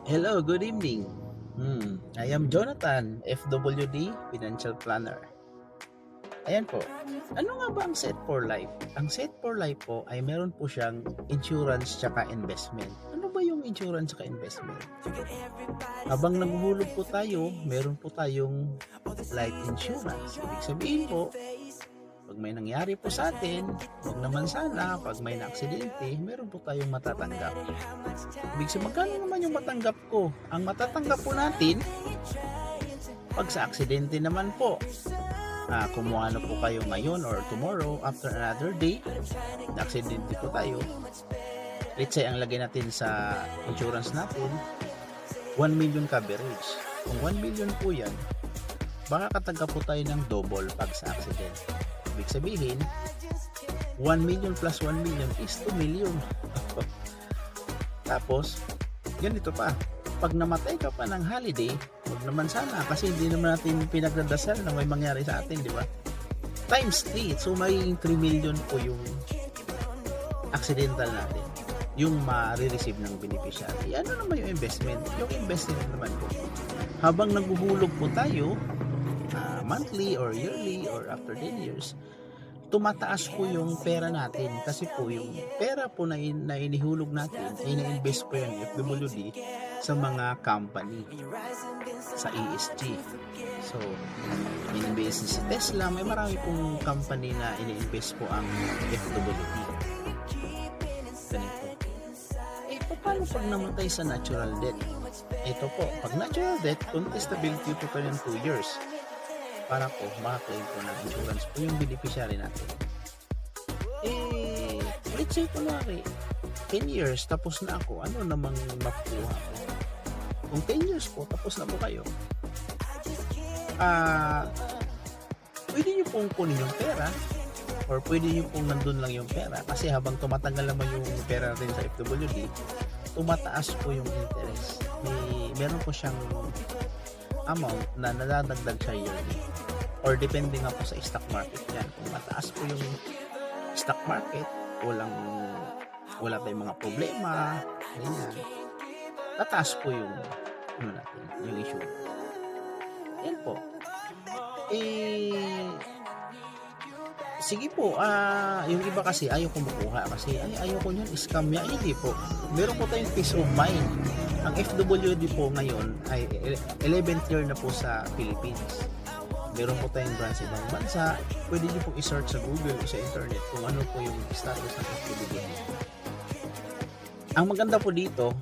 Hello, good evening. I am Jonathan, FWD, Financial Planner. Ayan po. Ano nga ba ang Set for Life? Ang Set for Life po ay meron po siyang insurance tsaka investment. Ano ba yung insurance tsaka investment? Habang naghuhulog po tayo, meron po tayong life insurance. Ibig sabihin po, pag may nangyari po sa atin, huwag naman sana, pag may na-aksidente, meron po tayong matatanggap. Ibig sabihin, magkano naman yung matanggap ko? Ang matatanggap po natin, pag sa aksidente naman po, kumuha na po kayo ngayon or tomorrow, after another day, na-aksidente po tayo, let's say, ang lagay natin sa insurance natin, 1 million coverage. Kung 1 million po yan, baka katanggap po tayo ng double pag sa accident. Ibig sabihin, 1 million plus 1 million is 2 million. Tapos, ganito pa, pag namatay ka pa ng holiday, huwag naman sana kasi hindi naman natin pinagdadasal na may mangyari sa atin, di ba? Times 3, so magiging 3 million po yung accidental natin, yung ma-receive ng beneficiary. Ano naman yung investment? Yung investment naman po, habang naghuhulog po tayo, monthly or yearly or after 10 years, tumataas po yung pera natin kasi po yung pera po na inihulog natin ay na-invest po yung FWD sa mga company sa ESG. So, in-invest si Tesla, may marami pong company na ini-invest po ang FWD. Ganito. Paano pag namatay sa natural death? Ito po, pag natural death, contestability po kayo ng 2 years. Para po maka-claim po ng insurance po yung beneficiary natin. Let's say kunwari 10 years tapos na ako, ano namang makukuha ko? Kung 10 years po tapos na po kayo, pwede nyo pong kunin yung pera or pwede nyo pong nandun lang yung pera kasi habang tumatagal naman yung pera natin sa FWD, tumataas po yung interest. Meron po siyang amount na nadadagdag siya yearly or depende nga po sa stock market yan. Kung mataas po yung stock market, wala tayong mga problema, ganyan, tataas po yung natin, yung issue. Yan po. Sige po, yung iba kasi ayaw kumukuha kasi ayaw ko nyan, scam yan. Hindi po, meron po tayong peace of mind. Ang FWD po ngayon ay 11th year na po sa Philippines. Meron po tayong branch sa ibang bansa. Pwede nyo pong i-search sa Google o sa internet kung ano po yung status ng FWD. Ang maganda po dito,